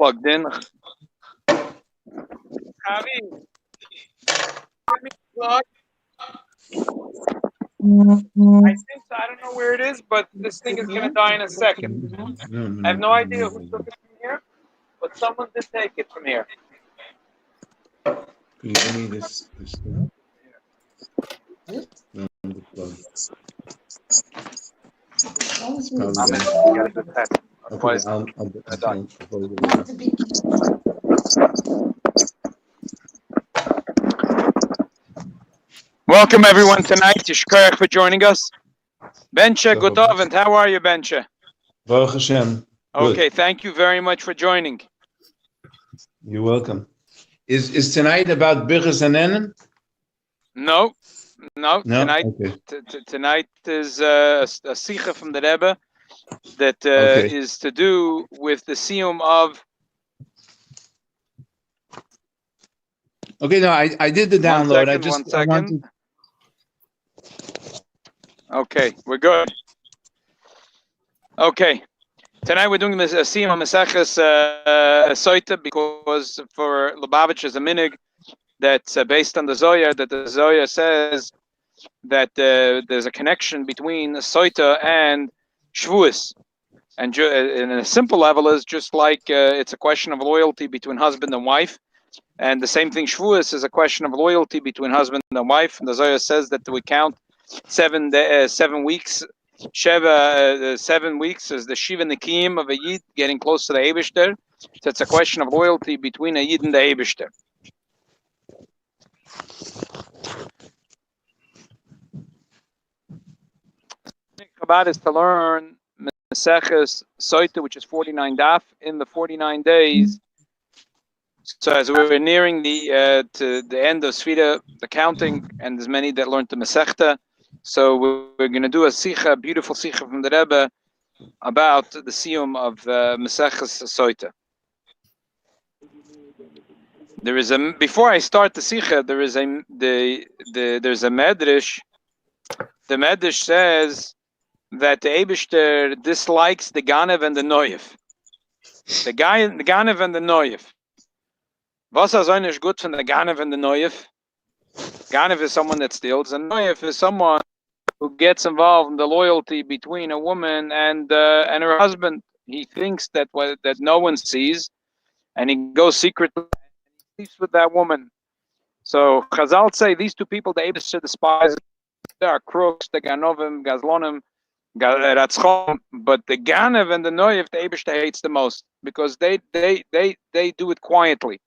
plugged in. I think so. I don't know where it is, but this thing is going to die in a second. I have no idea who took it from here, but someone did take it from here. Can you give me this thing? No, the plug. Welcome everyone tonight. Yishkoyach for joining us. Bencha, good and how are you, Bencha? Baruch Hashem. Okay, thank you very much for joining. You're welcome. Is tonight about Birchas Hanenim? No. Tonight, okay. Tonight is a Sikha from the Rebbe that is to do with the Siyum of. Okay, no, I did the download. One second. Okay, we're good. Okay, tonight we're doing this Siyum of Miseches Sota because for Lubavitch is a minig that's based on the Zohar, that the Zohar says that there's a connection between Sota and Shavuos. And in a simple level is just like it's a question of loyalty between husband and wife. And the same thing, Shavuos is a question of loyalty between husband and wife. And the Zohar says that we count 7 weeks. 7 weeks is the Shiva Nikim of a Yid getting close to the Eibishter. So it's a question of loyalty between a Yid and the Eibishter. Chabad is to learn Miseches Sota, which is 49 daf, in the 49 days. So as we're nearing the to the end of Sfira, the counting, and there's many that learned the Masechta. So we're going to do a beautiful Sikha from the Rebbe about the Siyum of Miseches Sota. There is a before I start the Sikha, there's a medrash. The medrash says that the Eibishter dislikes the Ganev and the Noyev. The Ganev and the Noyev. Was is eigentlich gut von the Ganev and the Noyev? Ganev is someone that steals, and Noyev is someone who gets involved in the loyalty between a woman and her husband. He thinks that no one sees, and he goes secretly and sleeps with that woman. So Chazal say these two people, the Eibishter despise, they are crooks, the Ganovim, Gazlonim, Ratzchom, but the Ganev and the Noyev, the Eibishter hates the most because they do it quietly.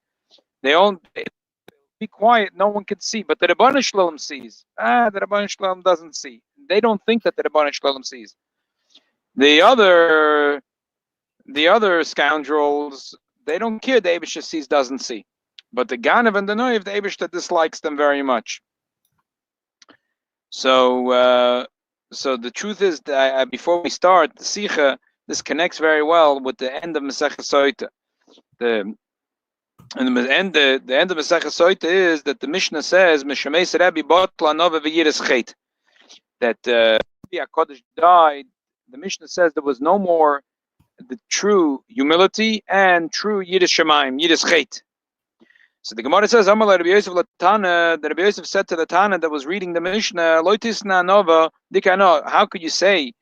They don't be quiet, no one can see, but the Rebbeinu Shalom sees. The Rebbeinu Shalom doesn't see. They don't think that the Rebbeinu Shalom sees. The other scoundrels, they don't care. The Eibishter sees, doesn't see. But the Ganev and the Noyev, the Eibishter dislikes them very much. So the truth is that before we start the Sikha, this connects very well with the end of Miseches Sota. The end of Miseches Sota is that the Mishnah says Mishameis Rabbi Botla Nova V'Yiras Chet, that Rabbi HaKodesh died. The Mishnah says there was no more the true humility and true Yiras Shamayim, Yiras Chet. So the Gemara says, Rabbi Yosef that Rabbi Yosef said to the Tana that was reading the Mishnah, Loitisna Nova Dikano, how could you say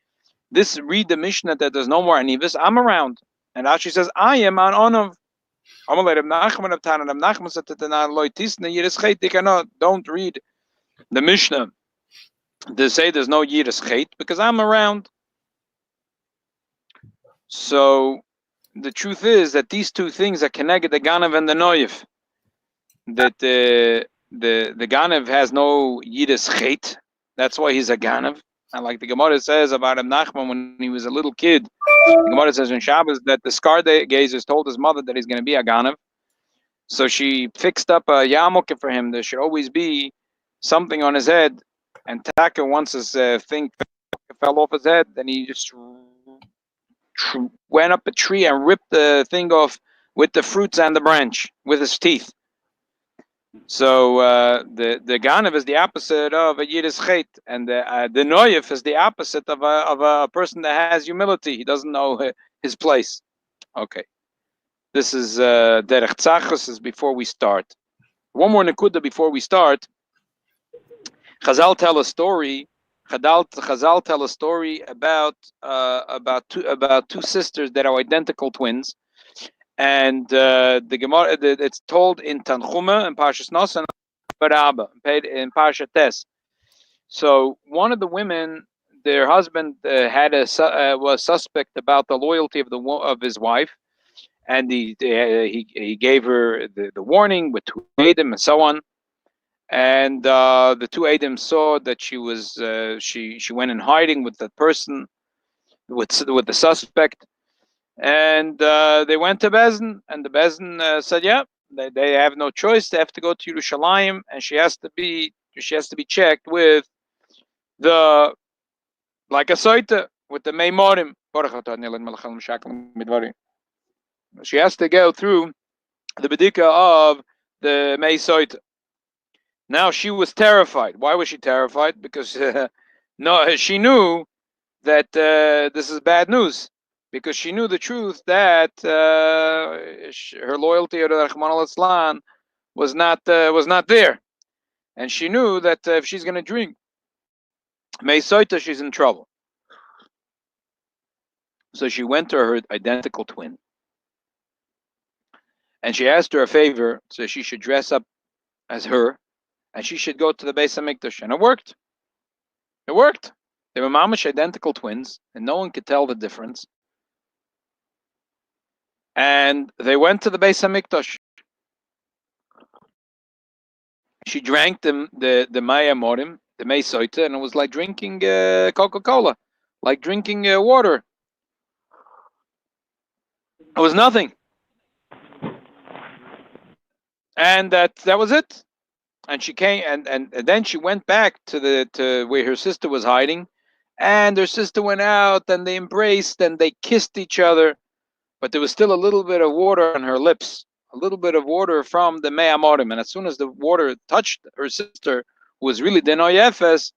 this? Read the Mishnah that there's no more Anivas. I'm around. And Rashi says, I am on Onov. Mנחem said to the Tana, Loitisna Yiras Chet Dikano, don't read the Mishnah to say there's no Yiras Chet because I'm around. So the truth is that these two things are connected, the Ganev and the Noyev. That the Ganev has no Yiras Chet, that's why he's a Ganev. And like the Gemara says about Mנחem when he was a little kid, the Gemara says in Shabbos that the scar gazers told his mother that he's going to be a Ganev. So she fixed up a yarmulke for him. There should always be something on his head. And Taka, once his thing fell off his head, then he just went up a tree and ripped the thing off with the fruits and the branch with his teeth. So the Ganev is the opposite of a Yiras Chet, and the Noyev is the opposite of a person that has humility. He doesn't know his place. Okay. This is Derech Tzachos is before we start. One more Nekuda before we start. Chazal tell a story. Chazal tell a story about two sisters that are identical twins, and the Gemara it's told in Tanchuma and Parshas Nos and Barabba in Parshat Tes. So one of the women, their husband was suspect about the loyalty of his wife, and he gave her the warning with two Adam and so on. And the two Adam saw that she was she went in hiding with that person, with the suspect, and they went to Bezdin, and the Bezdin said, yeah, they have no choice. They have to go to Yerushalayim, and she has to be checked with the like a Sota with the Meimorim. She has to go through the Bedika of the Mei Sota. Now she was terrified. Why was she terrified? Because no, she knew that this is bad news. Because she knew the truth that her loyalty to Rahman al-Islam was not there, and she knew that if she's going to drink Mei Sota, she's in trouble. So she went to her identical twin, and she asked her a favor, so she should dress up as her, and she should go to the Beis HaMikdash, and it worked. It worked. They were mamish identical twins, and no one could tell the difference. And they went to the Beis HaMikdash. She drank the Maya Morim, the Mei Sota, and it was like drinking Coca-Cola, like drinking water. It was nothing. And that was it. And she came, and then she went back to where her sister was hiding, and her sister went out, and they embraced, and they kissed each other, but there was still a little bit of water on her lips, a little bit of water from the Mei Amorim, and as soon as the water touched her sister, who was really Denoy Efes,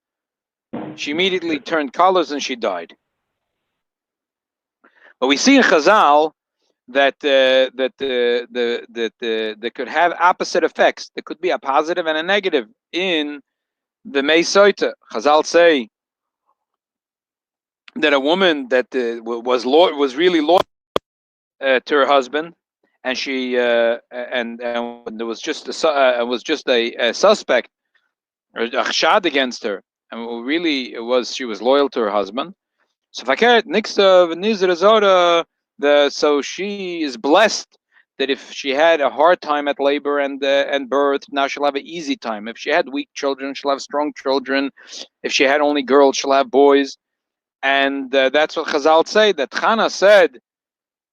she immediately turned colors and she died. But we see in Chazal that that could have opposite effects. There could be a positive and a negative in the Mei Sota. Chazal say that a woman that was really loyal to her husband, and she and there was just a suspect or a chshad against her, and really she was loyal to her husband. So so she is blessed that if she had a hard time at labor and birth, now she'll have an easy time. If she had weak children, she'll have strong children. If she had only girls, she'll have boys. And that's what Chazal say, that Chana said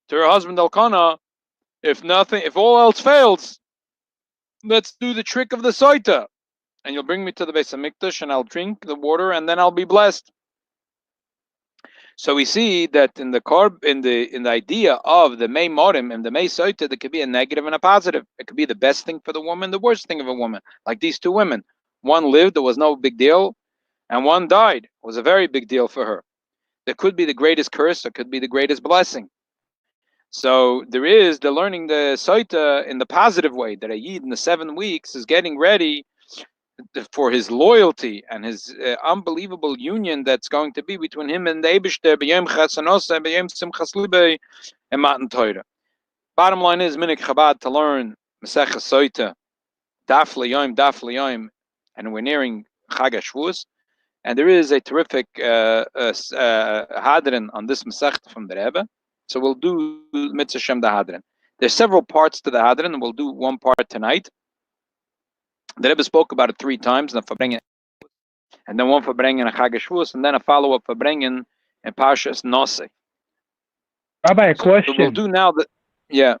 to her husband Elkanah, if all else fails, let's do the trick of the Sota, and you'll bring me to the Beis HaMikdash, and I'll drink the water, and then I'll be blessed. So we see that in the idea of the Mei Morim and the Mei Sota, there could be a negative and a positive. It could be the best thing for the woman, the worst thing of a woman. Like these two women, one lived, there was no big deal, and one died. It was a very big deal for her. There could be the greatest curse, or could be the greatest blessing. So there is the learning the Sota in the positive way, that a Yid in the 7 weeks is getting ready for his loyalty and his unbelievable union that's going to be between him and the Eibishter b'yom Chasanosa and b'yom Simchas Libei and Matan Torah. Bottom line is Minik Chabad to learn Miseches Sota, Daf L'Yom, and we're nearing Chag HaShavuos, and there is a terrific hadran on this Masechta from the Rebbe. So we'll do Mitzvah Shem the hadran. There's several parts to the hadran, and we'll do one part tonight. The Rebbe spoke about it 3 times, and then one for bringing a Chag HaShavuos, and then a follow-up for bringing a Parshas Nosei. Rabbi, a question. So we'll do now that, yeah.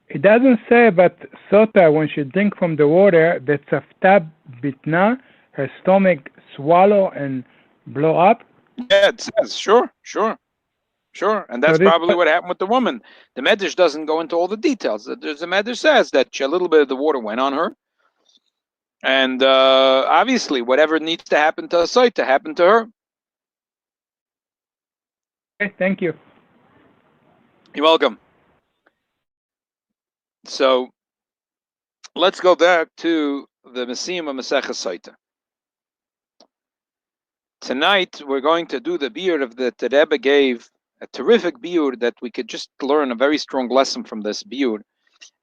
It doesn't say about Sota when she drink from the water that Tzafta Bitna, her stomach swallow and blow up. Yeah, it says, sure. And that's probably what happened with the woman. The Medrash doesn't go into all the details. The Medrash says that a little bit of the water went on her. And obviously, whatever needs to happen to a Sota happened to her. Okay, thank you. You're welcome. So let's go back to the Siyum of Miseches Sota. Tonight we're going to do the biur of the Rebbe gave, a terrific biur that we could just learn a very strong lesson from this biur.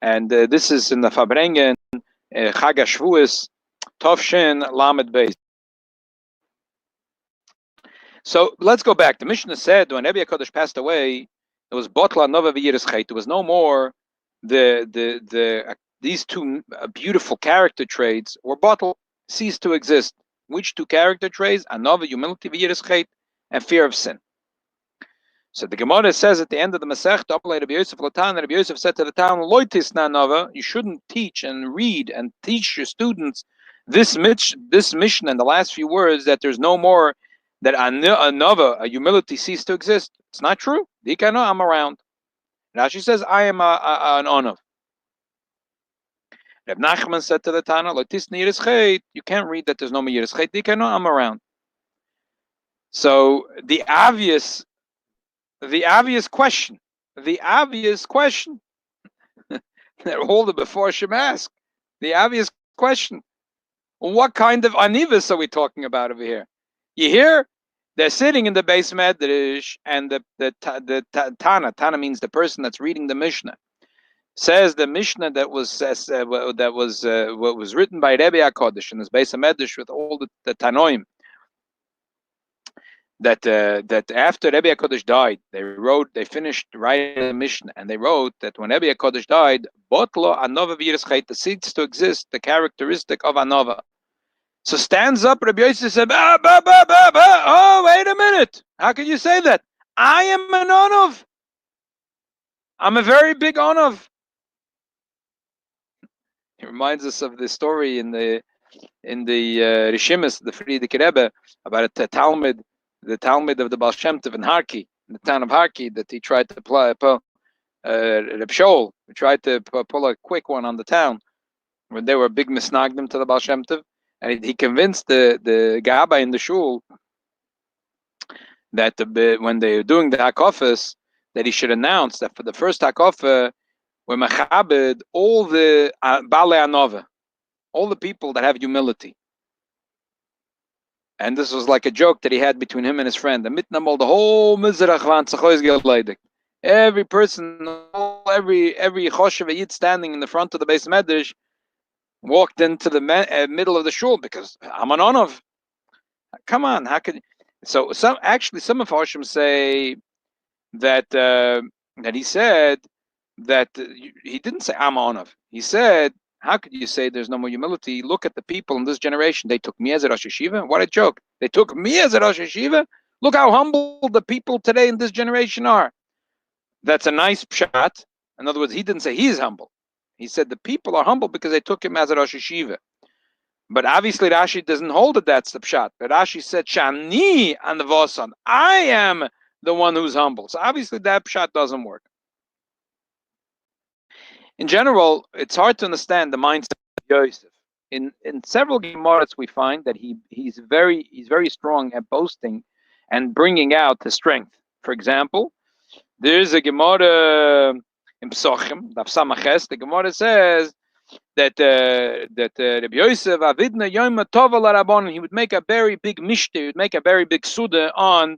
And this is in the Fabrengen, Chag HaShvuos, Tovshin Lamed Beis. So let's go back. The Mishnah said when Rabbi HaKadosh passed away, it was Botla Nova V'Yiras Chait. There was no more these two beautiful character traits were bottled, ceased to exist. Which two character traits? Anova, humility, V'Yiras Chait, and fear of sin. So the Gemara says at the end of the Masech, Rabbi Yosef said to the town, Loitis na Nova, you shouldn't teach and read and teach your students this Mishnah in the last few words that there's no more, that a humility ceased to exist. It's not true. Dikano, I'm around. Rashi says, I am an onav. Reb Nachman said to the Tana, you can't read that there's no more Yiras Chait. Dikano, I'm around. So the obvious question that all the before Shem ask, the obvious question, what kind of anivus are we talking about over here? You hear they're sitting in the Beis Medrash, and the Tana means the person that's reading the Mishnah, says the Mishnah that was what was written by Rebbe HaKadosh in this Beis Medrash with all the Tanoim, that after Rebbe HaKadosh died, they finished writing the Mishnah, and they wrote that when Rebbe HaKadosh died, Botlo Anova V'Yiras Chait, ceased to exist the characteristic of Anova. So stands up Rabbi Yosef said, oh, wait a minute. How can you say that? I am an Onov. I'm a very big Onov. It reminds us of the story in the Rishimis, the Frierdiker Rebbe, about the Talmud of the Baal Shem Tov in Harki, in the town of Harki, that he tried to pull Reb Shaul, he tried to pull a quick one on the town, when they were big misnagdim to the Baal Shem Tov. And he convinced the Gabbai in the shul that when they were doing the hakofas, that he should announce that for the first hakofa, we're mechabed all the Bale Anova, all the people that have humility. And this was like a joke that he had between him and his friend. The whole Mizrach van Tzachois Geleidik. Every person, every Choshev Yid standing in the front of the Beis Medrash walked into the middle of the shul because I'm an Onov. Come on, how could? So some of Harshim say that he said that he didn't say I'm an Onov. He said, how could you say there's no more humility? Look at the people in this generation. They took me as a Rosh Yeshiva. What a joke! They took me as a Rosh Yeshiva. Look how humble the people today in this generation are. That's a nice pshat. In other words, he didn't say he's humble. He said the people are humble because they took him as a Rosh Yeshiva. But obviously Rashi doesn't hold it, that's the pshat. But Rashi said, Shani and the Vosan, I am the one who's humble. So obviously that pshat doesn't work. In general, it's hard to understand the mindset of Yosef. In several Gemaras we find that he's very strong at boasting and bringing out his strength. For example, there's a Gemara in Psochim, Daf Samaches, the Gemara says that Rabbi Yosef Avidna Yom Tova LaRabbanon, he would make a very big mishte, he would make a very big suda on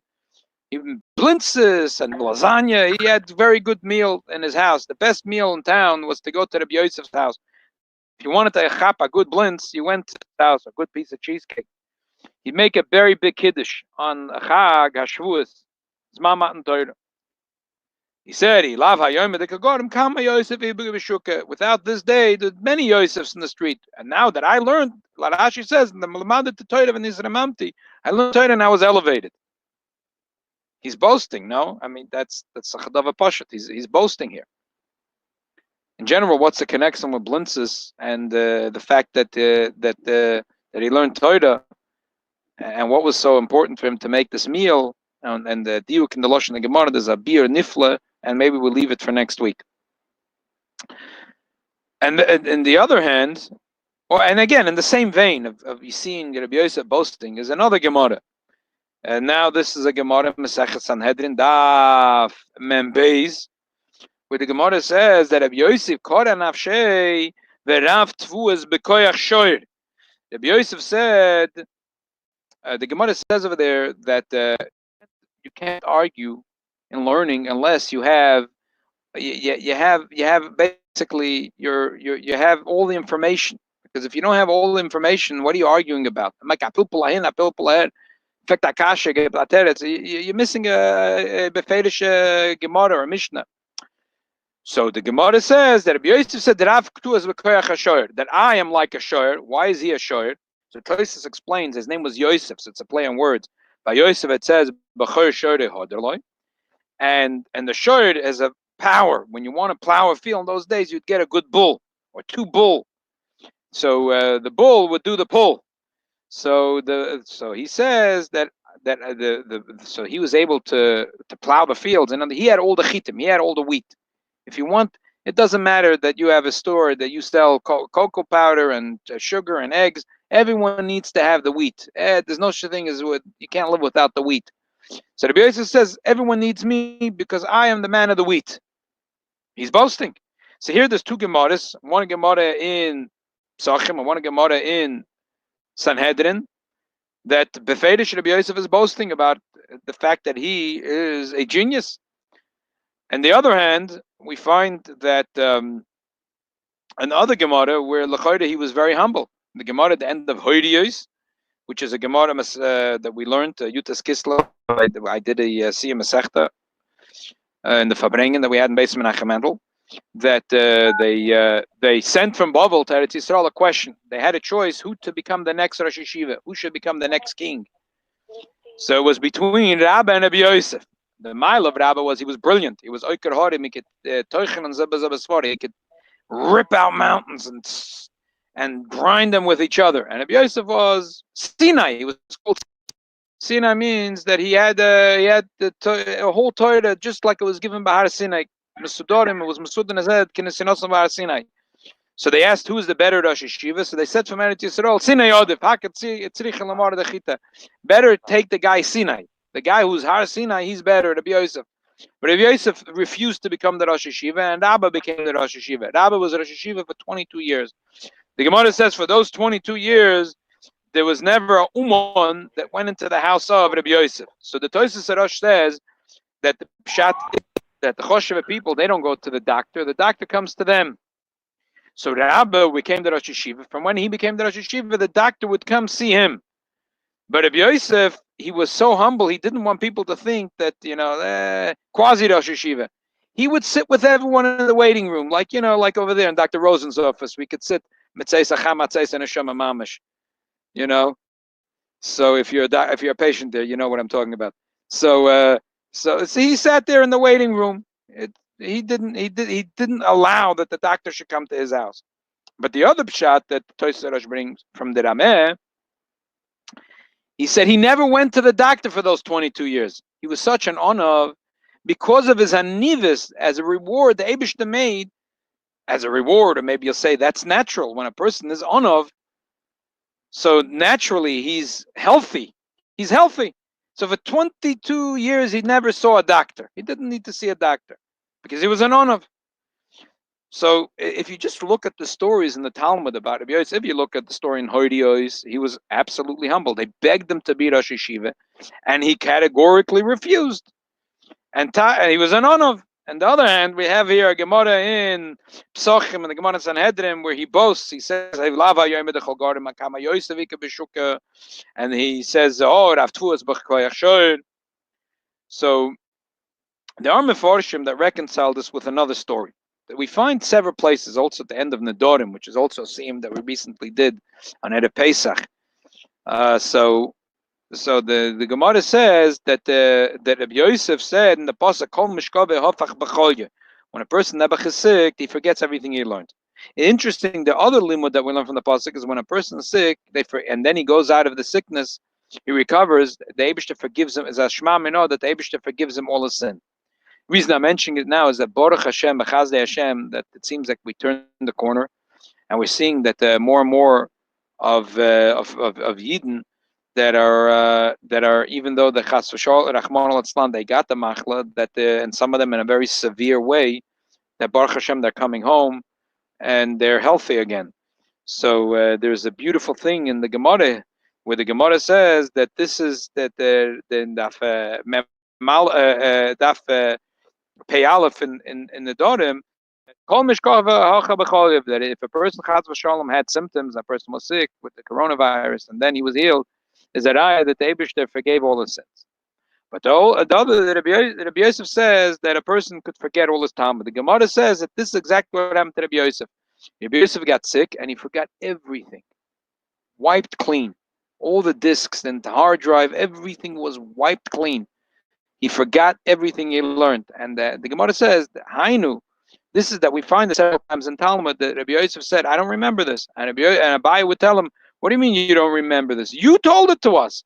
blintzes and lasagna. He had a very good meal in his house. The best meal in town was to go to Rabbi Yosef's house. If you wanted to chap a good blintz, you went to his house, a good piece of cheesecake. He'd make a very big kiddush on Chag HaShvuos, Zman Matan Torah. He said, without this day, there's many Yosefs in the street. And now that I learned, like Rashi says, in the Malamandet to Torah and Israel, I learned Torah and I was elevated. He's boasting, no? I mean, that's Chadava Pashat. He's boasting here. In general, what's the connection with blintzes and the fact that he learned Torah, and what was so important for him to make this meal, and the diuk in the Lashon and the Gemara, there's a bir nifla, and maybe we'll leave it for next week. And in the other hand, and again, in the same vein of you seeing Rabbi Yosef boasting, is another Gemara. And now this is a Gemara, Miseches Sanhedrin, Daf Mem Beis, where the Gemara says that Rabbi Yosef Kora Nafshei Verav Tvuas Bekoyach Shoyer. Rabbi Yosef said, the Gemara says over there that you can't argue in learning unless you have basically you have all the information. Because if you don't have all the information, what are you arguing about? In fact, you're missing a befedish Gemara or Mishnah. So the Gemara says that Rabbi Yosef said that I am like a shoyer. Why is he a shoyer? So Tosis explains his name was Yosef, so it's a play on words. By Yosef it says and the shoyer is a power. When you want to plow a field in those days, you'd get a good bull or two bull. So the bull would do the pull. So he says so he was able to plow the fields, and he had all the chitim, he had all the wheat. If you want, it doesn't matter that you have a store that you sell cocoa powder and sugar and eggs. Everyone needs to have the wheat. There's no such thing as you can't live without the wheat. So the Rebbe says everyone needs me because I am the man of the wheat. He's boasting. So here there's two Gemaras, one Gemara in Psachim and one Gemara in Sanhedrin, that Befedish Rabbi Yosef is boasting about the fact that he is a genius. On the other hand, we find that another Gemara where L'chayda he was very humble. The Gemara at the end of Hoydiyos, which is a Gemara that we learned, Yutas Kisla. I did a Siyum Masechta in the Fabrengen that we had in Beis Mנחem, that they sent from Babel to Eretz Yisrael a question. They had a choice who to become the next Rosh Yeshiva, who should become the next king. So it was between Rabbi and Rabbi Yosef. The mile of Rabbi was he was brilliant. He was Oiker Horim. He could Teuchen and Zabazabasvari. He could rip out mountains and grind them with each other. And Rabbi Yosef was Sinai. He was called Sinai. Means that he had a whole Torah just like it was given by Har Sinai. Mesudorim, it was Mesud in his head. Kinesinosam Har Sinai. So they asked who is the better Rosh Yeshiva. So they said from Eretz Yisrael, Sinai Odif. Better take the guy Sinai. The guy who's Har Sinai, he's better, Rabbi Yosef. But Rabbi Yosef refused to become the Rosh Yeshiva, and Rabbi became the Rosh Yeshiva. Rabbi was Rosh Yeshiva for 22 years. The Gemara says for those 22 years, there was never a Uman that went into the house of Rabbi Yosef. So the Tosis Rosh says that the Pshat, that the Choshev people, they don't go to the doctor comes to them. So Rabbi became the Rosh Yeshiva. From when he became the Rosh Yeshiva, the doctor would come see him. But Rabbi Yosef, he was so humble, he didn't want people to think that, quasi Rosh Yeshiva. He would sit with everyone in the waiting room, like over there in Dr. Rosen's office. We could sit, Mitzeis Acham, Matzeis and Hashem Mamish. So if you're a patient there, you know what I'm talking about. So he sat there in the waiting room. He didn't allow that the doctor should come to his house. But the other pshat that Tosei Rosh brings from the Rameh, he said he never went to the doctor for those 22 years. He was such an honor because of his hanivus as a reward. The Eibishter made as a reward, or maybe you'll say that's natural when a person is honor. So naturally he's healthy. He's healthy. So for 22 years he never saw a doctor. He didn't need to see a doctor because he was an honor. So if you just look at the stories in the Talmud about Rabbi Yosef, if you look at the story in Hoydiyos, he was absolutely humble. They begged him to be Rosh Yeshiva, and he categorically refused. And he was an honor. On the other hand, we have here a Gemara in Psachim and the Gemara in Sanhedrin where he boasts. He says, and he says, So there are Mefarshim that reconcile this with another story. We find several places, also at the end of Nedorim, which is also a Siyum that we recently did on Erev Pesach. So the Gemara says that Rabbi Yosef said in the pasuk, "Kol mishkabe hafach b'cholye." When a person never is sick, he forgets everything he learned. Interesting. The other limud that we learn from the pasuk is when a person is sick, and then he goes out of the sickness, he recovers. The Eibishter forgives him. As a Shema Mino, that the Eibishter forgives him all his sin. The reason I'm mentioning it now is that Baruch Hashem, B'chazdei Hashem, that it seems like we turned the corner, and we're seeing that more and more of Yidden that are even though the Chas v'Shol Rachmana litzlan they got the machla, that and some of them in a very severe way, that Baruch Hashem, they're coming home and they're healthy again. So there's a beautiful thing in the Gemara where the Gemara says that this is that the daf Pei Aleph in the Dorim, that if a person Chas v'Shalom had symptoms, a person was sick with the coronavirus, and then he was healed, is that the Eibishter forgave all his sins. But the other, Rabbi Yosef says that a person could forget all his Talmud. The Gemara says that this is exactly what happened to Rabbi Yosef. Rabbi Yosef got sick and he forgot everything, wiped clean. All the disks and the hard drive, everything was wiped clean. He forgot everything he learned. And the Gemara says, Hainu, this is that we find this several times in Talmud that Rabbi Yosef said, I don't remember this. And Abai would tell him, what do you mean you don't remember this? You told it to us.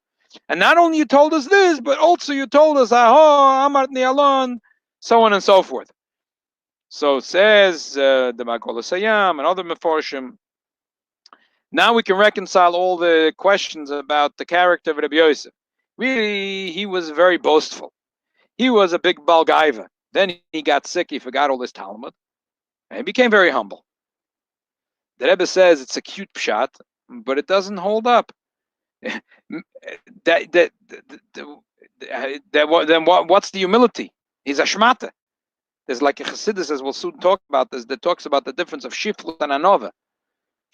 And not only you told us this, but also you told us, Amar Ni'alon, so on and so forth. So says the Makol Siyum and other Meforshim. Now we can reconcile all the questions about the character of Rabbi Yosef. Really, he was very boastful. He was a big balgaiva. Then he got sick. He forgot all his Talmud, and he became very humble. The Rebbe says it's a cute pshat, but it doesn't hold up. Then what's the humility? He's a shmata. There's like a Chassidus, as we'll soon talk about this, that talks about the difference of shiflut and anova.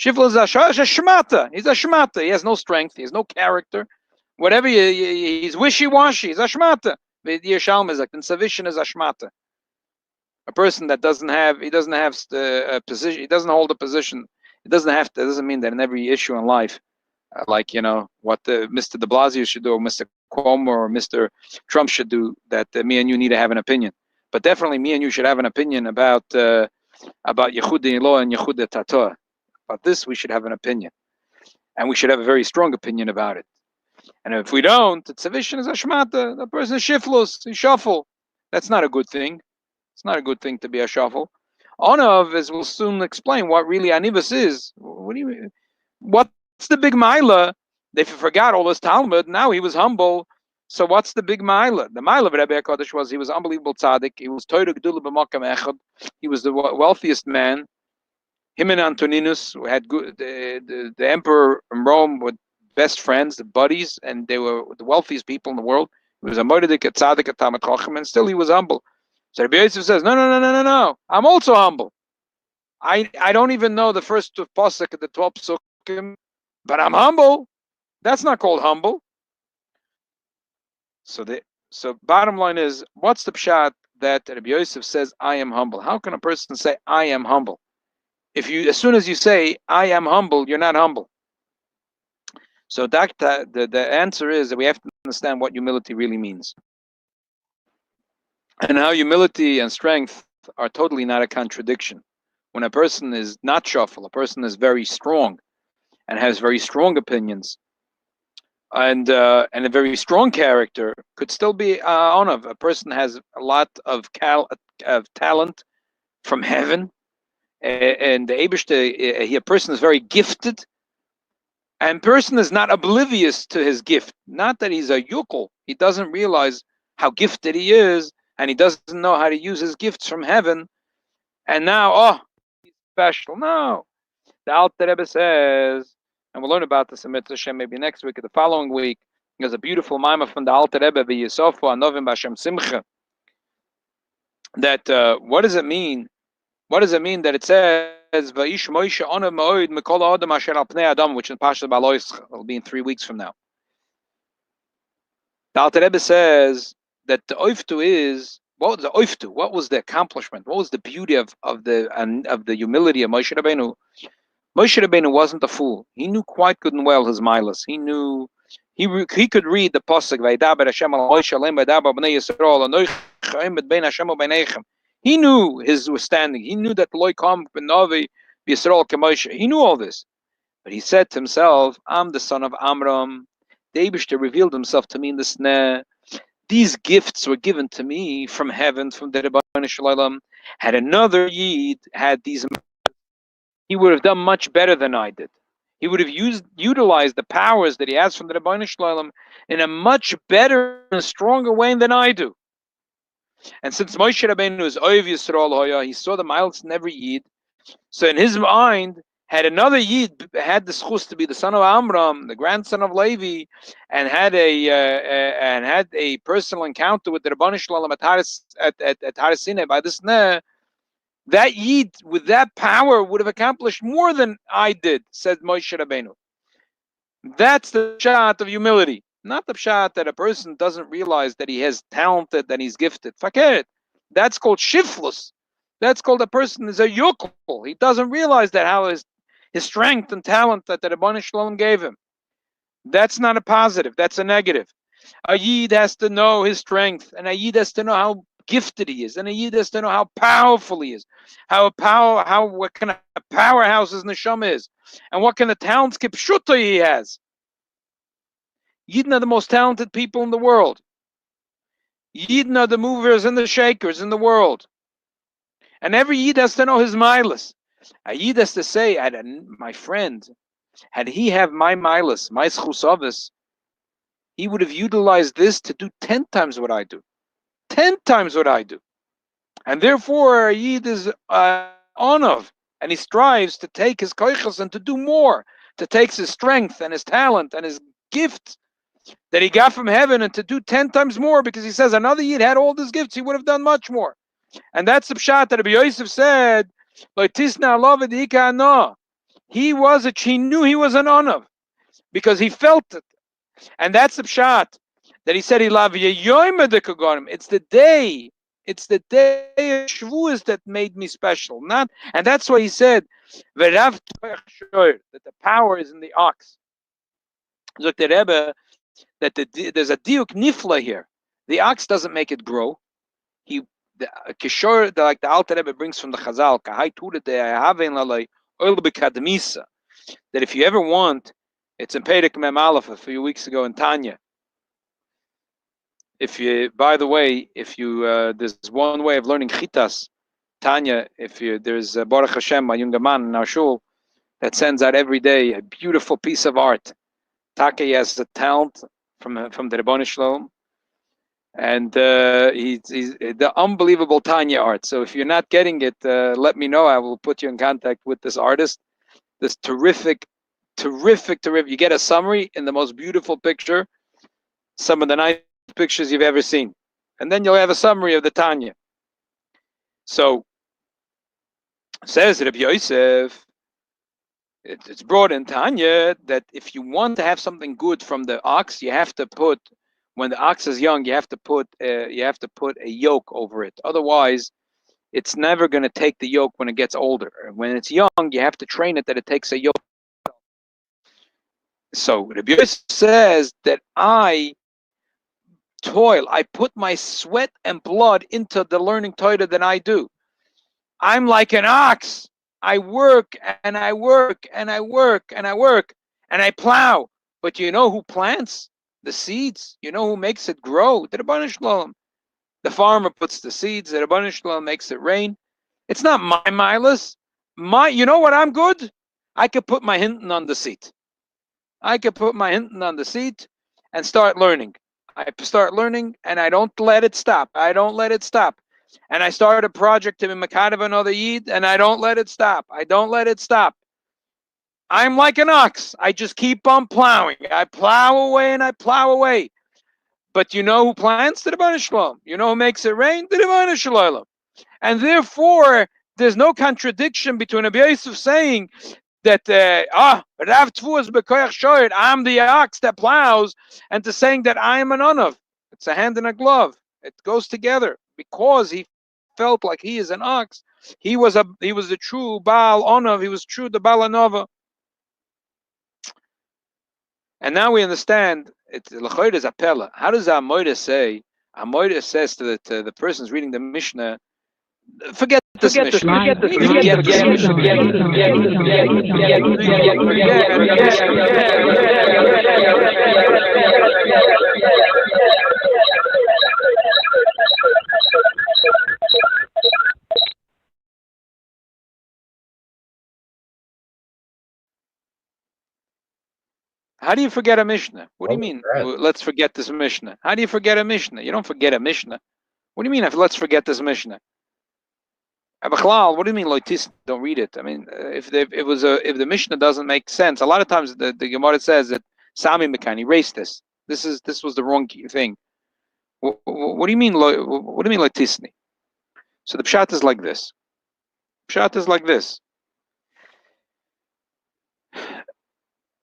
Shiflut is a shmata. He's a shmata. He has no strength. He has no character. Whatever he's wishy-washy. He's a shmata. The Yeshalm is like insavishin is a shmata. A person that doesn't have a position. He doesn't hold a position. It doesn't mean that in every issue in life, like what Mr. De Blasio should do, or Mr. Cuomo, or Mr. Trump should do, that me and you need to have an opinion. But definitely, me and you should have an opinion about Yehud Law and Yehud Tatorah. About this, we should have an opinion, and we should have a very strong opinion about it. And if we don't, it's Savishin is a shmata. The person is shiflus, he's shuffle. That's not a good thing. It's not a good thing to be a shuffle. Onav, as we'll soon explain, what really anivus is. What do you mean? What's the big maila? If he forgot all his Talmud, now he was humble. So what's the big maila? The maila of Rebbe HaKadosh was he was unbelievable tzaddik. He was Torah Gedula b'makam echad. He was the wealthiest man. Him and Antoninus had good. The emperor in Rome were best friends, the buddies, and they were the wealthiest people in the world. He was a moedik, a tzaddik, a talmid chacham, and still he was humble. So Rabbi Yosef says, no. I'm also humble. I don't even know the first two pasuk of the 12 psukim, but I'm humble. That's not called humble. So bottom line is, what's the pshat that Rabbi Yosef says, I am humble? How can a person say, I am humble? As soon as you say, I am humble, you're not humble. So the answer is that we have to understand what humility really means. And how humility and strength are totally not a contradiction. When a person is not shuffle, a person is very strong and has very strong opinions, and a very strong character could still be onav. A person has a lot of talent from heaven, and the Eibishter, a person is very gifted, and person is not oblivious to his gift. Not that he's a yukel. He doesn't realize how gifted he is, and he doesn't know how to use his gifts from heaven. And now, he's special. No. The Alter Rebbe says, and we'll learn about this in Mitzvah Shem maybe next week or the following week. There's a beautiful maimah from the Alter Rebbe, V'yisofu anovim b'Hashem simcha. That what does it mean? What does it mean that it says Va'ish Moshe onav ma'od mikol adam asher al pnei adam, which in Pasha Balois will be in 3 weeks from now. The Alter Rebbe says that the oiftu is, what was the oiftu? What was the accomplishment? What was the beauty of the humility of Moshe Rabbeinu? Moshe Rabbeinu wasn't a fool. He knew quite good and well his milas. He knew he could read the pasuk Vaydaber Hashem al Moshe Alem Vaydaber Bnei Yisrael Anoich Chaim Bein Hashem Ubeinechem. He knew his standing. He knew that Loi Kam Benavi Yisrael Kemoshe. He knew all this, but he said to himself, "I'm the son of Amram." The Eibishter revealed himself to me in the sneh. These gifts were given to me from heaven, from the Rebbeinu Shalom. Had another Yid had these, he would have done much better than I did. He would have utilized the powers that he has from the Rebbeinu Shalom in a much better and stronger way than I do. And since Moshe Rabbeinu is Oiv Yisrael, he saw the miles in every Yid. So in his mind, had another Yid had the schus to be the son of Amram, the grandson of Levi, and had a personal encounter with the Rabbanu Shalom at Har Sinai by this Neh, that Yid with that power would have accomplished more than I did, said Moshe Rabbeinu. That's the pshat of humility, not the pshat that a person doesn't realize that he has talented, that he's gifted. Forget. That's called shiflus. That's called a person is a yukul. He doesn't realize that how his strength and talent that the Rabbanu Shalom gave him. That's not a positive. That's a negative. A Yid has to know his strength, and a Yid has to know how gifted he is, and a Yid has to know how powerful he is, what kind of powerhouse his neshama is, and what kind of talents kipshuta he has. Yidden are the most talented people in the world. Yidden are the movers and the shakers in the world. And every Yid has to know his milas. A Yid has to say, my friend, had he have my milas, my schusavis, he would have utilized this to do 10 times what I do. 10 times what I do. And therefore, a Yid is onav, and he strives to take his koichas and to do more, to take his strength and his talent and his gift that he got from heaven and to do 10 times more, because he says another Yid had all these gifts, he would have done much more. And that's the pshat that Rabbi Yosef said, he knew he was an onav, because he felt it. And that's the pshat that he said he loved Yoim. It's the day of Shavuos that made me special. And that's why he said that the power is in the ox. Look, the Rebbe, that there's a diuk nifla here. The ox doesn't make it grow. Like the Alter Rebbe brings from the Chazal, that if you ever want, it's in Perek Mem Aleph a few weeks ago in Tanya. By the way, there's one way of learning chitas, Tanya. There's Baruch Hashem, a younger man in our shul that sends out every day a beautiful piece of art. Taki has a talent from the Rabbanu Shalom, and he's the unbelievable Tanya art. So if you're not getting it, let me know. I will put you in contact with this artist. This terrific. You get a summary in the most beautiful picture, some of the nice pictures you've ever seen, and then you'll have a summary of the Tanya. So says Rabbi Yosef, it's brought in Tanya that if you want to have something good from the ox, you have to put, when the ox is young, you have to put a yoke over it. Otherwise, it's never going to take the yoke when it gets older. When it's young, you have to train it that it takes a yoke. So Rabbi Yosef says that I toil, I put my sweat and blood into the learning Torah that I do. I'm like an ox. I work and I work and I work and I work and I plow. But you know who plants the seeds? You know who makes it grow? The Rabbanu Shalom. The farmer puts the seeds, the Rabbanu Shalom makes it rain. It's not my milas. You know what I'm good? I could put my hinton on the seat. and start learning. I start learning and I don't let it stop. And I start a project to be Makad of another Yid and I don't let it stop. I'm like an ox. I just keep on plowing. I plow away and I plow away. But you know who plants? The Rabbanu Shalom. You know who makes it rain? The Rabbanu Shalom. And therefore, there's no contradiction between Rabbi Yosef saying that Rav Tvuas b'koyach shoyed, I'm the ox that plows, and to saying that I am an onav. It's a hand in a glove. It goes together because he felt like he is an ox. He was a true Baal onav. He was true the Baal anova. And now we understand. L'choyed is a pella. How does Amod say? Amod says to the person who's reading the Mishnah, forget this Mishnah. How do you forget a Mishnah? What do you mean? Let's forget this Mishnah. How do you forget a Mishnah? You don't forget a Mishnah. What do you mean? Let's forget this Mishnah. Abachlal, what do you mean loitis? Don't read it. I mean, if the Mishnah doesn't make sense, a lot of times the Gemara says that Sami Mekan erase this. This was the wrong thing. What do you mean? What do you mean loitisni? So the pshat is like this. Pshat is like this.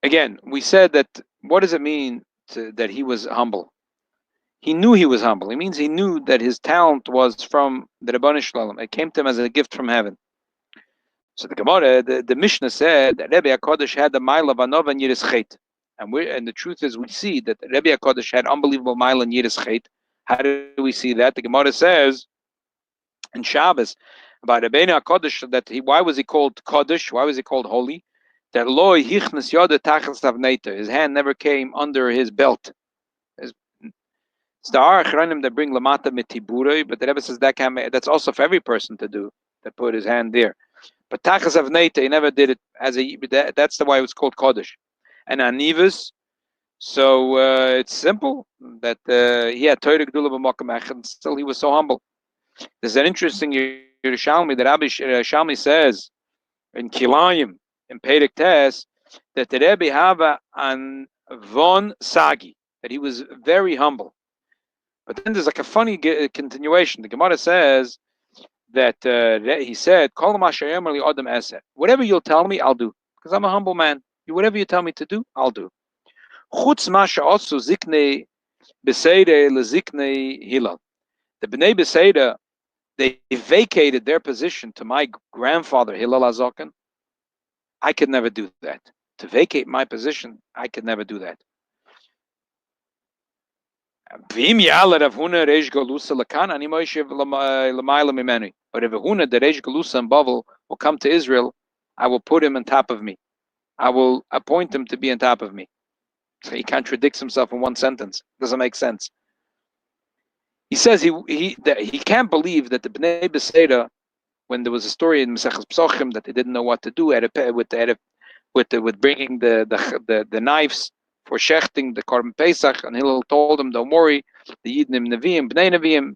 Again, we said that. What does it mean that he was humble? He knew he was humble. It means he knew that his talent was from the Rabbanu Shalom. It came to him as a gift from heaven. So the Gemara, the Mishnah said that Rebbe HaKadosh had the mile of Anova and Yiris Chet. And the truth is, we see that Rebbe HaKadosh had unbelievable mile and Yiris Chet. How do we see that? The Gemara says in Shabbos about Rebbe HaKadosh that why was he called Kodesh? Why was he called holy? That Loi Hichnas Yoda Tachas Tavneita. His hand never came under his belt. It's the Achronim that bring Lamata Mitiburoi, but the Rebbe says that's also for every person to do, to put his hand there. But Tachas Avneita, he never did it as that's the why it was called Kodesh. And Anivus, so it's simple that he had Torah Gdula b'Makom Echad, and still he was so humble. There's an interesting Yerushalmi that Rabbi Yerushalmi says in Kilayim, in Perek Tes, that the Rebbe Hava an Von Sagi, that he was very humble. But then there's like a funny continuation. The Gemara says that he said, whatever you'll tell me, I'll do. Because I'm a humble man. Whatever you tell me to do, I'll do. The Bnei Beseida, they vacated their position to my grandfather, Hillel HaZaken. I could never do that. To vacate my position, I could never do that. But if Huna, the Reish Galusa and Bavel, will come to Israel, I will put him on top of me. I will appoint him to be on top of me. So he contradicts himself in one sentence. Doesn't make sense. He says he can't believe that the Bnei Beseida, when there was a story in Miseches Sota that they didn't know what to do with bringing the knives for shechting the Korban Pesach, and Hillel told them, "Don't worry, the Yidnim Nevi'im, Bnei Nevi'im,"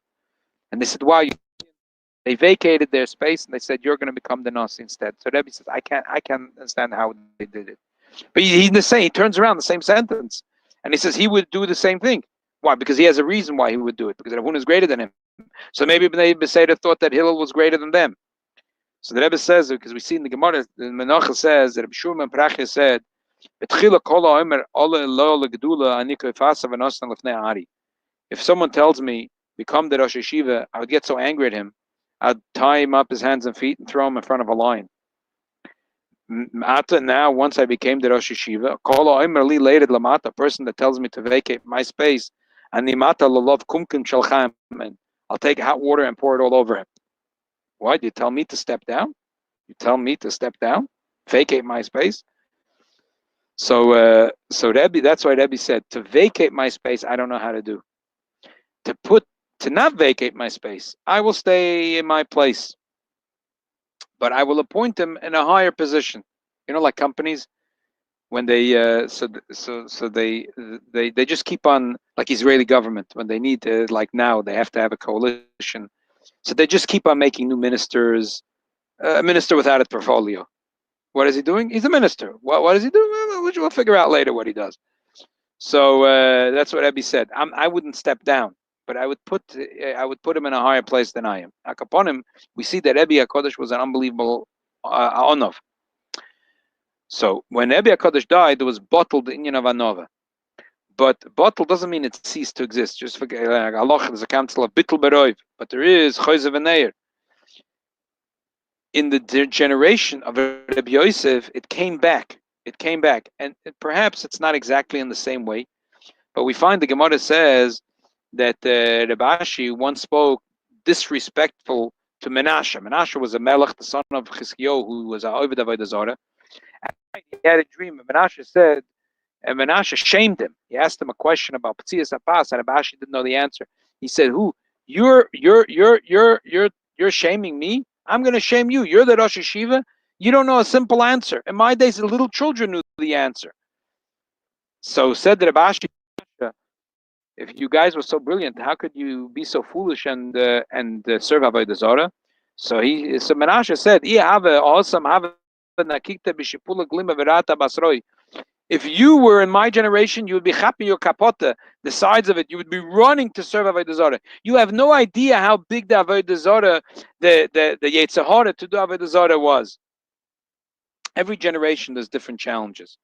and they said, "Why?" They vacated their space, and they said, "You're going to become the Nasi instead." So Rebbe says, "I can't understand how they did it." But he turns around the same sentence, and he says he would do the same thing. Why? Because he has a reason why he would do it. Because Ravuna is greater than him. So maybe Bnei Beseida thought that Hillel was greater than them. So the Rebbe says, because we see in the Gemara, the Mנחem says that Rabbi Shurman Prachya said, if someone tells me, become the Rosh Yeshiva, I would get so angry at him, I'd tie him up his hands and feet and throw him in front of a lion. Now, once I became the Rosh Yeshiva, a person that tells me to vacate my space, and I'll take hot water and pour it all over him. What? You tell me to step down? You tell me to step down? Vacate my space? So Rebbe, that's why Rebbe said, to vacate my space, I don't know how to do. To not vacate my space, I will stay in my place, but I will appoint him in a higher position. You know, like companies, when they they just keep on, like Israeli government, when they need to, like now, they have to have a coalition, so they just keep on making new ministers. A minister without a portfolio. What is he doing? He's a minister. What is he doing? We'll figure out later what he does. So that's what Rebbe said. I wouldn't step down, but I would put him in a higher place than I am. Upon him, we see that Rebbe HaKadosh was an unbelievable Onov. So when Rebbe HaKadosh died, there was bottled the Inyan of Anova. But bottle doesn't mean it ceased to exist. Just forget, like Allah, there's a council of Bittul Beroiv, but there is Choyzev and Neir. In the generation of Rabbi Yosef, it came back. And perhaps it's not exactly in the same way, but we find the Gemara says that Rabbi Ashi once spoke disrespectful to Menashe. Menashe was a melech, the son of Chizkiyahu, who was a Oved Avodah Zarah. He had a dream, and Menashe shamed him. He asked him a question about Petzias Apas, and Rabbi Ashi didn't know the answer. He said, "Who? You're shaming me? I'm going to shame you. You're the Rosh Yeshiva. You don't know a simple answer. In my days, the little children knew the answer." So said the Rabbi Ashi, if you guys were so brilliant, how could you be so foolish and serve Avodah Zarah? So Menashe said, if you were in my generation, you would be happy your kapota, the sides of it, you would be running to serve Avodah Zarah. You have no idea how big the Avodah Zarah, the Yetzer Hara to do Avodah Zarah was. Every generation there's different challenges.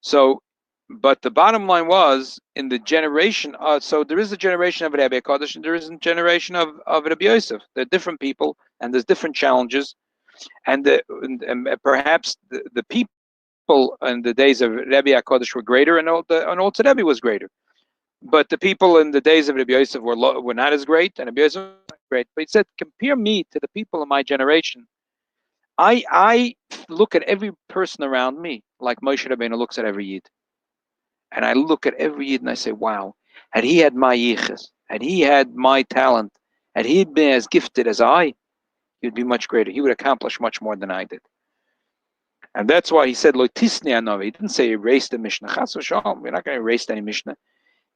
So, but the bottom line was, in the generation, so there is a generation of Rabbi Kodesh and there is a generation of Rabbi Yosef. They're different people and there's different challenges. And perhaps the people in the days of Rabbi HaKodesh were greater, and also Rebbe was greater. But the people in the days of Rabbi Yosef were not as great, and Rabbi Yosef was not great. But he said, compare me to the people of my generation. I look at every person around me like Moshe Rabbeinu looks at every Yid. And I look at every Yid and I say, wow, had he had my yichus, had he had my talent, had he been as gifted as I, he would be much greater. He would accomplish much more than I did. And that's why he said, Lo tisni anovi. He didn't say erase the Mishnah. Chas v'shalom. We're not going to erase any Mishnah.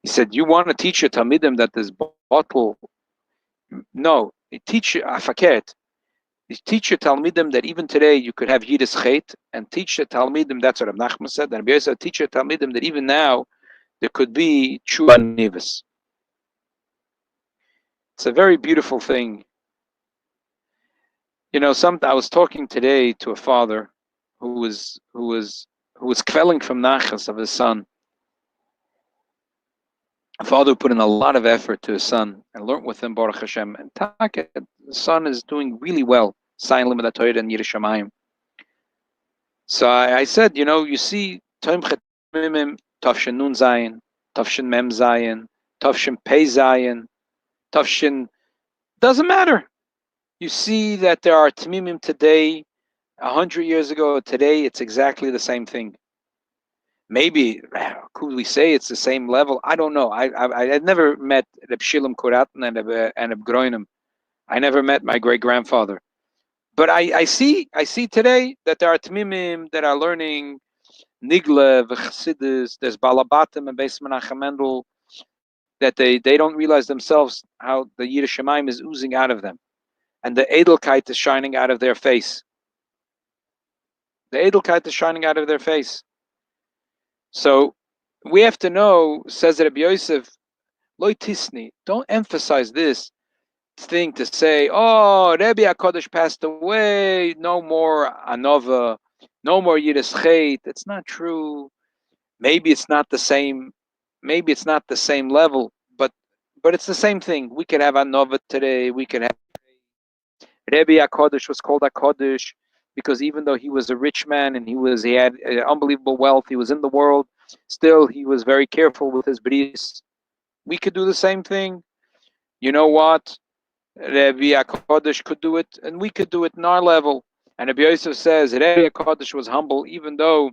He said, you want to teach your Talmidim that this bottle, no, teach your afaket. Teach your Talmidim that even today you could have Yiddish Chet, and teach your Talmidim, that's what Mנחem said, and Rabbi teach your Talmidim that even now there could be true nivus. It's a very beautiful thing. You know, I was talking today to a father who was quelling from nachas of his son. A father who put in a lot of effort to his son and learned with him, Baruch Hashem. And the son is doing really well. Sign limit at Torah and Yerushalayim. So I said, you know, you see, Toim Chet Mimim, Tavshin Nun Zayin, Tavshin Mem Zayin, Tavshin Pei Zayin, Tavshin, doesn't matter. You see that there are Tamimim today, 100 years ago, today, it's exactly the same thing. Maybe, could we say it's the same level? I don't know. I had never met Reb Shilem Kuratan and Reb Groinim. I never met my great-grandfather. But I see today that there are Tamimim that are learning Nigle, V'chsidis, there's Balabatim and Beis Menachem Mendel, that they don't realize themselves how the Yerushalayim is oozing out of them. And the Edelkeit is shining out of their face. The Edelkeit is shining out of their face. So we have to know, says Rabbi Yosef, Loi Tisni, don't emphasize this thing to say, oh, Rabbi HaKodesh passed away, no more Anova, no more Yiddish Chet. It's not true. Maybe it's not the same level, but it's the same thing. We could have Anova today, we could have Rabbi HaKodesh was called HaKodesh because even though he was a rich man and he had unbelievable wealth, he was in the world, still he was very careful with his bris. We could do the same thing. You know what? Rabbi HaKodesh could do it, and we could do it in our level. And Rabbi Yosef says Rabbi HaKodesh was humble, even though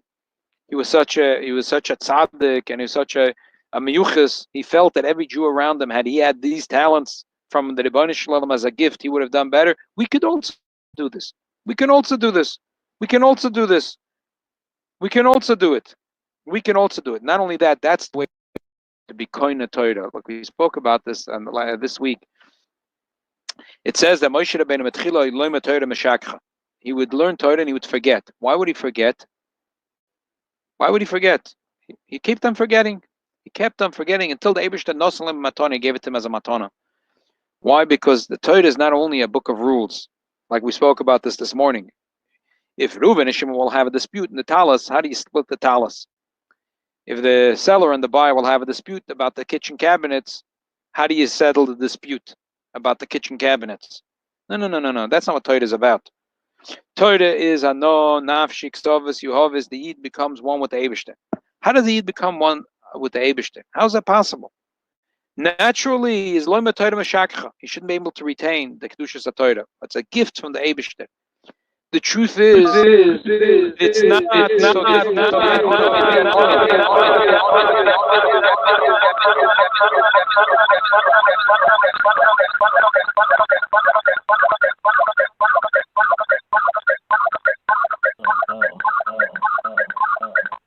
he was such a tzaddik and he was such a miyuchas. He felt that every Jew around him, had he had these talents from the Rebbeinu Shalom as a gift, he would have done better. We could also do this. We can also do this. We can also do this. We can also do it. We can also do it. Not only that, that's the way to be koine Torah. Like we spoke about this this week. It says that Moshe Rabbeinu Metchila loyma Torah meshakcha. He would learn Torah and he would forget. Why would he forget? Why would he forget? He kept on forgetting. He kept on forgetting until the Eibishter Nosalim Matana gave it to him as a matana. Why? Because the Torah is not only a book of rules, like we spoke about this morning. If Reuven and Shimon will have a dispute in the talis, how do you split the talis? If the seller and the buyer will have a dispute about the kitchen cabinets, how do you settle the dispute about the kitchen cabinets? No. That's not what Torah is about. Torah is ano, nafshik, stovus, yuhovis. The Yid becomes one with the Eibishter. How does the Yid become one with the Eibishter? How is that possible? Naturally, is loyma Torah meshakcha. He shouldn't be able to retain the kedushas of Torah. It's a gift from the Eibishter. The truth is, it's not so difficult.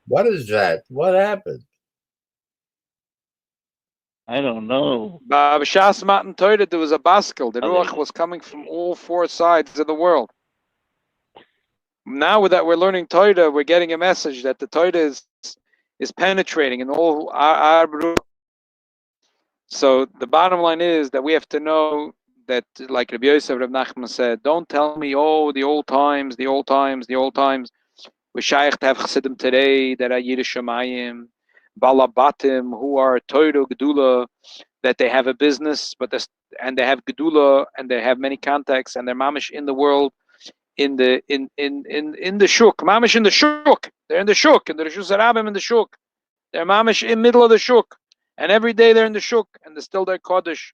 What is that? What happened? I don't know. B'Shas Matan Torah, there was a baskel. The Ruach was coming from all four sides of the world. Now that we're learning Torah, we're getting a message that the Torah is penetrating in all our Ruach. So the bottom line is that we have to know that, like Rabbi Yosef, Rabbi Mנחem said, don't tell me, oh, the old times, the old times, the old times. We shaykh to have chassidim today that are Yiddish Shamayim, Balabatim, who are Torah Gedula, that they have a business, and they have Gedula, and they have many contacts, and they're mamish in the world, in the shuk, mamish in the shuk. They're in the shuk, in the Rishus Harabim in the shuk. They're mamish in middle of the shuk, and every day they're in the shuk, and they're still their kodesh,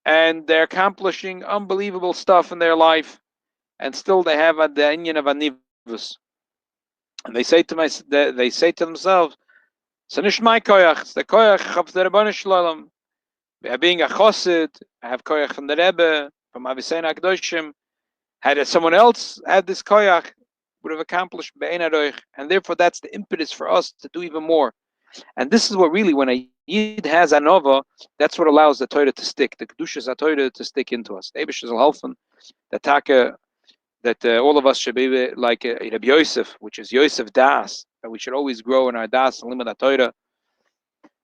and they're accomplishing unbelievable stuff in their life, and still they have the inyan of anivus. And they say to themselves, "So nish my koyach, it's the koyach of the Rebbeinu Shalom. Being a chosid, I have koyach from the Rebbe, from Avisein Akdoshim. Had someone else had this koyach, would have accomplished be'ein aroich, and therefore that's the impetus for us to do even more. And this is what really, when a Yid has anova, that's what allows the Torah to stick, the kedushas Torah to stick into us. The Eibush will help that all of us should be like Rabbi Yosef, which is Yosef Das, that we should always grow in our Das and limit Torah.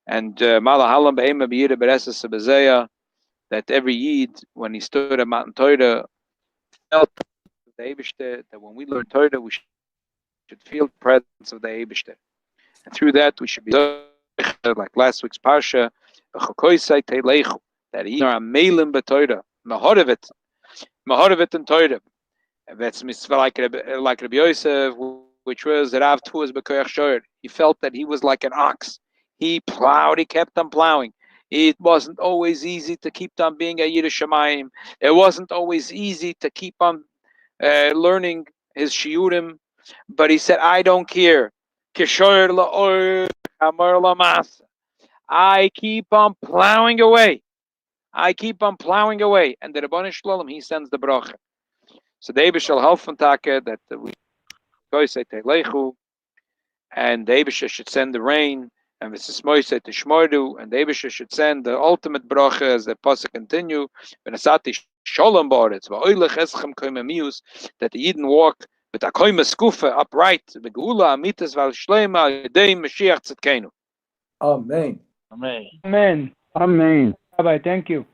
And Malahalam Be'ema B'yira Bereses Bezeya, that every Yid, when he stood at Mount Torah, felt the Eibishter, that when we learn Torah, we should feel the presence of the Eibishter. And through that, we should be like last week's Parsha, that he are Melim B'Torah, Mahorevit in Torah. That's mitzvah like Rabbi Yosef, which was that Rav Tuas B'Koyach Shoyer. He felt that he was like an ox. He plowed, he kept on plowing. It wasn't always easy to keep on being a Yiddish Shamayim. It wasn't always easy to keep on learning his shiurim. But he said, I don't care. I keep on plowing away. I keep on plowing away. And the Rebbeinu Shalom, he sends the bracha. So the Eibush shall help that we say Teilechu, and the Eibush should send the rain, and Mrs. Moise to Shmordu, and the Eibush should send the ultimate bracha as the pasuk continue. Benasati Shalom Baretz, va'oilech eschem koimemius, that the Yidden walk with a koime skufa upright, begeula amitas val shleima yedei Mashiach tzedkenu. Amen. Amen. Amen. Amen. Rabbi, thank you.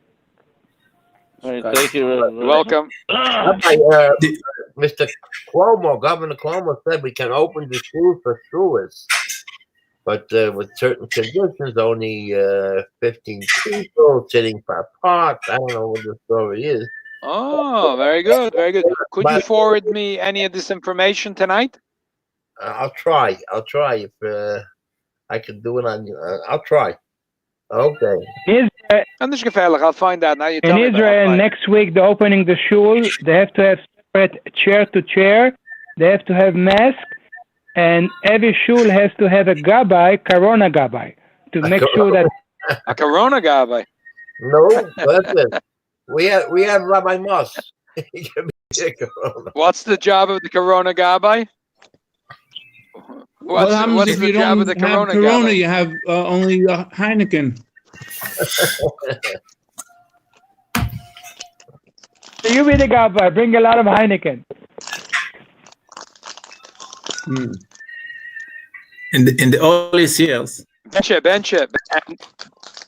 Right, thank you. You're welcome. Mr. Cuomo, Governor Cuomo said we can open the school for schools, but with certain conditions, only 15 people sitting per part. I don't know what the story is. Oh, very good, very good. Could you forward me any of this information tonight? I'll try. If I can do it on. I'll try. Okay. I'll find out now. You tell In me Israel, next week they're opening the shul. They have to have separate chair to chair. They have to have mask, and every shul has to have a gabbai, corona gabbai, to make sure that a corona gabbai. No, listen. We have Rabbi Moss. What's the job of the corona gabbai? What's if the you job don't of the have corona you have only Heineken. you be the gabbai. Bring a lot of Heineken. In the earliest years. Bencha.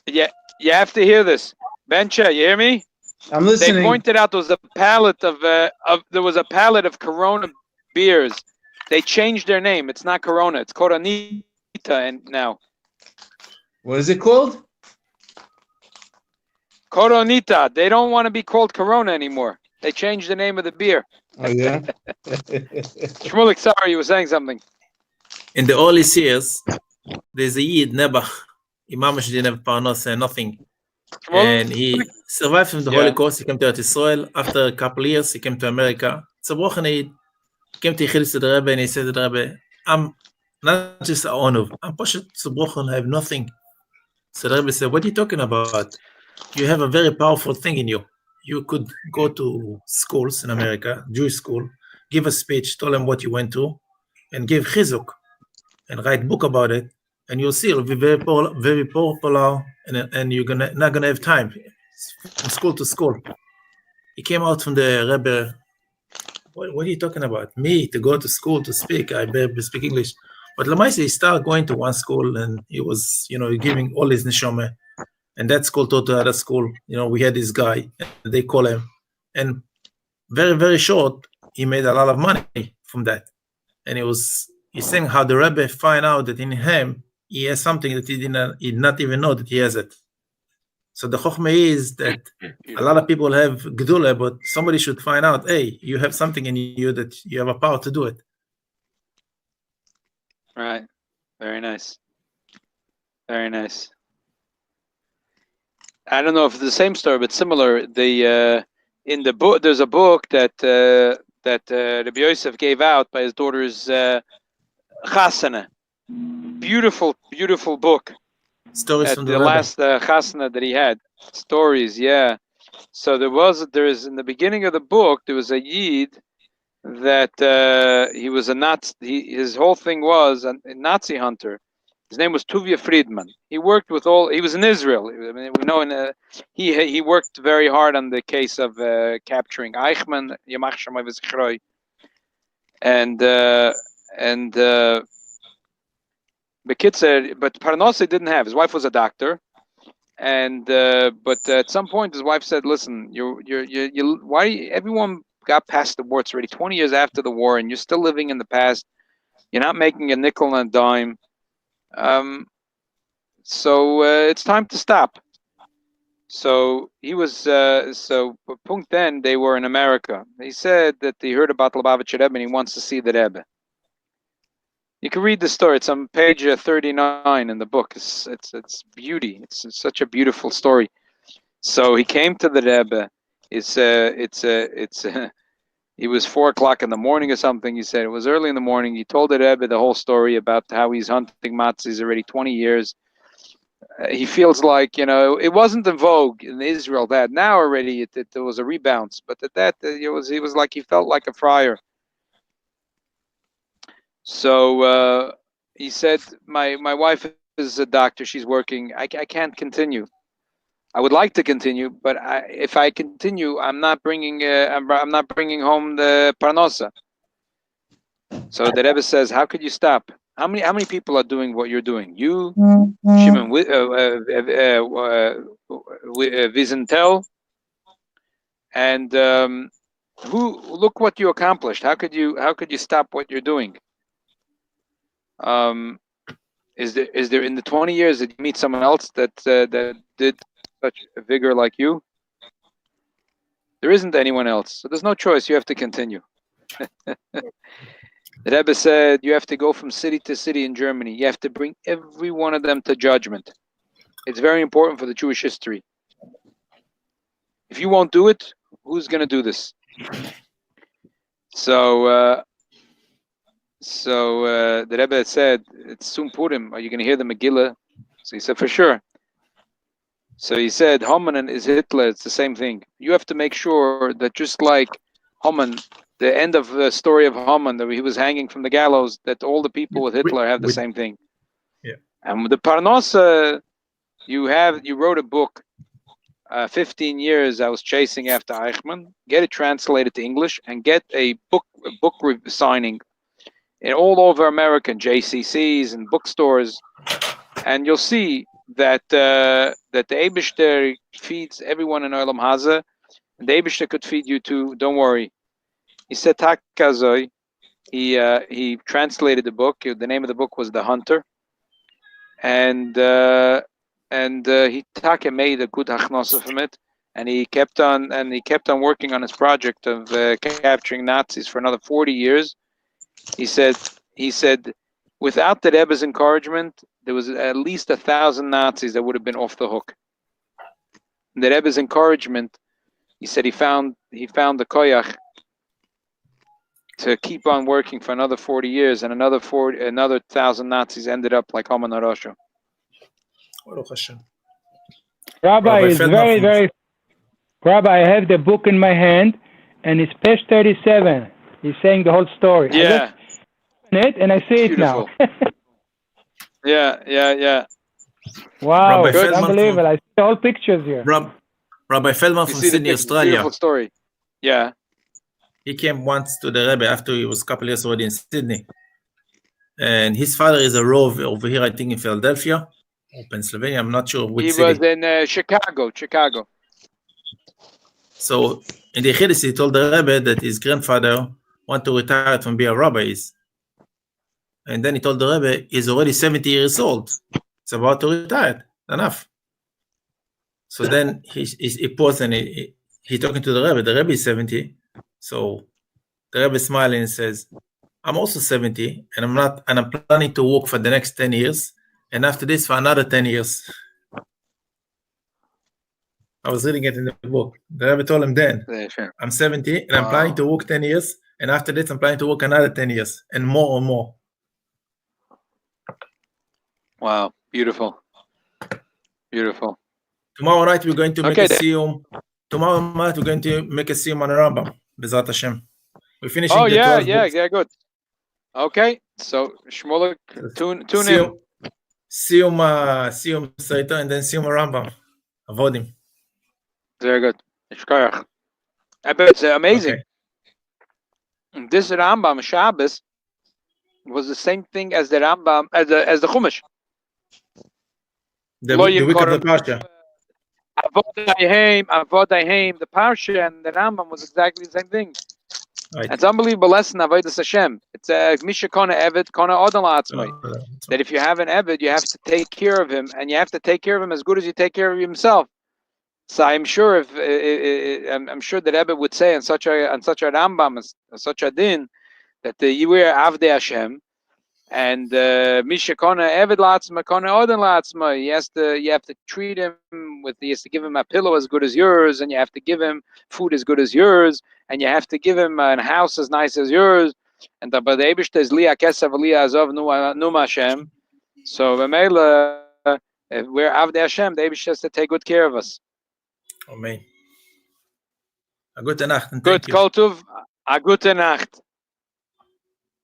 Yeah, you have to hear this. Bencha, you hear me? I'm listening. They pointed out there was a pallet of Corona beers. They changed their name. It's not Corona. It's Coronita and now. What is it called? Coronita. They don't want to be called Corona anymore. They changed the name of the beer. Oh yeah. Shmulik, sorry, you were saying something. In the earliest years, there's a Yid Nebach. Imam didn't have parnos and nothing. And he survived from the Holocaust. He came to Israel. After a couple of years, he came to America. It's a broken Yid. He came to the Rebbe and he said to the Rebbe, I'm not just a honor. I'm Pashat Tzibrochen. I have nothing. So the Rebbe said, what are you talking about? You have a very powerful thing in you. You could go to schools in America, Jewish school, give a speech, tell them what you went through, and give chizuk, and write book about it, and you'll see it'll be very popular, and you're not gonna have time from school to school. He came out from the Rebbe. What are you talking about? Me to go to school to speak? I barely speak English. But Lamaisi, he started going to one school, and he was, giving all his neshama. And that school taught to other school. We had this guy, and they call him. And very, very short, he made a lot of money from that. And he's saying how the Rebbe find out that in him, he has something that he did not even know that he has it. So the chokhmah is that a lot of people have gedula, but somebody should find out, hey, you have something in you that you have a power to do it. Right. Very nice. Very nice. I don't know if it's the same story, but similar. In the book, there's a book that Rabbi Yosef gave out by his daughter's chasana. Beautiful, beautiful book. Stories At from the last chasana that he had. Stories, yeah. So there is in the beginning of the book, there was a Yid that he was a Nazi. His whole thing was a Nazi hunter. His name was Tuvia Friedman. He worked with he was in Israel. I mean, we know he worked very hard on the case of capturing Eichmann, Yamach Shemai V'Zichroi. And Bekitzer, but Parnose didn't have. His wife was a doctor, but at some point his wife said, "Listen, why everyone got past the war? It's already 20 years after the war, and you're still living in the past. You're not making a nickel and a dime. So it's time to stop." So he was. So Punkt then they were in America. He said that he heard about Lubavitcher Rebbe and he wants to see the Rebbe. You can read the story. It's on page 39 in the book. It's beauty. It's such a beautiful story. So he came to the Rebbe. He was 4 o'clock in the morning or something. He said it was early in the morning. He told the Rebbe the whole story about how he's hunting matzahs already 20 years. He feels like it wasn't in vogue in Israel that now already there was a rebound, but he was like he felt like a friar. So he said, my wife is a doctor. She's working. I can't continue. I would like to continue, but if I continue, I'm not bringing home the parnosa. So the Rebbe says, how could you stop? How many people are doing what you're doing? You, Shimon, Vizentel, and look what you accomplished. How could you stop what you're doing? Is there in the 20 years did you meet someone else that did such a vigor like you? There isn't anyone else, so there's no choice. You have to continue. The Rebbe said you have to go from city to city in Germany. You have to bring every one of them to judgment. It's very important for the Jewish history. If you won't do it, who's going to do this? So the Rebbe said, it's soon Purim. Are you going to hear the Megillah? So he said, for sure. So he said, Haman is Hitler. It's the same thing. You have to make sure that just like Haman, the end of the story of Haman, that he was hanging from the gallows, that all the people with Hitler have the same thing. Yeah. And with the Parnosa, you wrote a book. 15 years I was chasing after Eichmann. Get it translated to English and get a book signing in all over America, JCCs and bookstores, and you'll see that the Eibishter feeds everyone in Olam Haza, and the Eibishter could feed you too. Don't worry. He said Takazoi. He translated the book. The name of the book was The Hunter, and he made a good hachnosa from it, and he kept on working on his project of capturing Nazis for another 40 years. He said, without the Rebbe's encouragement, there was at least 1,000 Nazis that would have been off the hook. And the Rebbe's encouragement, he said, he found the koyach to keep on working for another 40 years, and another 1,000 Nazis ended up like Haman HaRasha. Rabbi is very, very. Rabbi, I have the book in my hand, and it's page 37. He's saying the whole story. Yeah. I just open it and I see it now. Yeah. Wow, Rabbi it's Feldman unbelievable. I see all pictures here. Rabbi Feldman You from see Sydney, the Australia. beautiful story. Yeah. He came once to the Rebbe after he was a couple years already in Sydney. And his father is a Rov over here, I think in Philadelphia or Pennsylvania. I'm not sure which He city. was in Chicago. So in the Yechidus, he told the Rebbe that his grandfather wanted to retire from being a rabbi. And then he told the Rebbe he's already 70 years old. It's about to retire. Enough. So then he paused and he talking to the Rebbe. The Rebbe is 70. So the Rebbe smiling and says, I'm also 70 and I'm planning to work for the next 10 years. And after this for another 10 years. I was reading it in the book. The Rebbe told him then, Yeah, sure. I'm 70 and I'm planning to work 10 years. And after this, I'm planning to work another 10 years and more and more. Wow. Beautiful. Tomorrow night, we're going to make Okay, a Siyum. Tomorrow night, we're going to make a Siyum on a Rambam. Bezrat Hashem. We're finishing the 12 books. Good. Okay. So Shmulik, tune in. Siyum Sota and then Siyum Rambam. Avodim. Very good. Shkoyach. I bet it's amazing. Okay. This Rambam Shabbos was the same thing as the Rambam as the Chumash. The week of the Parsha. Avodayim, the Parsha and the Rambam was exactly the same thing. Right. It's an unbelievable lesson of Avodas Hashem. It's a Misha Kona Eved Kona Odom La'atzmai. That if you have an Eved, you have to take care of him, and you have to take care of him as good as you take care of himself. So I'm sure I'm sure that Rebbe would say on such a Rambam, on such a din, that you were Avdei Hashem, and Misha Kona Eved La'atzma Kona Odom La'atzma. You have to treat him you have to give him a pillow as good as yours, and you have to give him food as good as yours, and you have to give him a house as nice as yours. And the Eibishter is Liya Kesav Liya Azov Numa Hashem. So V'meila, if we're Avdei Hashem, the Eibishter has to take good care of us. Amen. A gute Nacht and Good, thank you. Koltuv. A gute Nacht.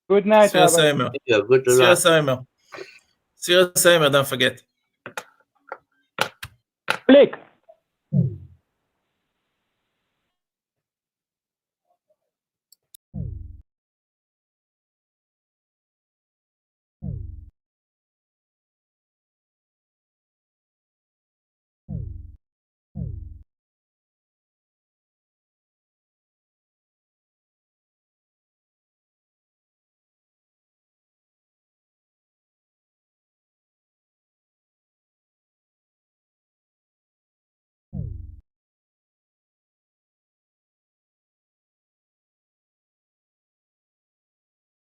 Good night, Sfira Rabbi. Seimer. Yeah, good to Sfira Seimer. Sfira Seimer, don't forget. Click.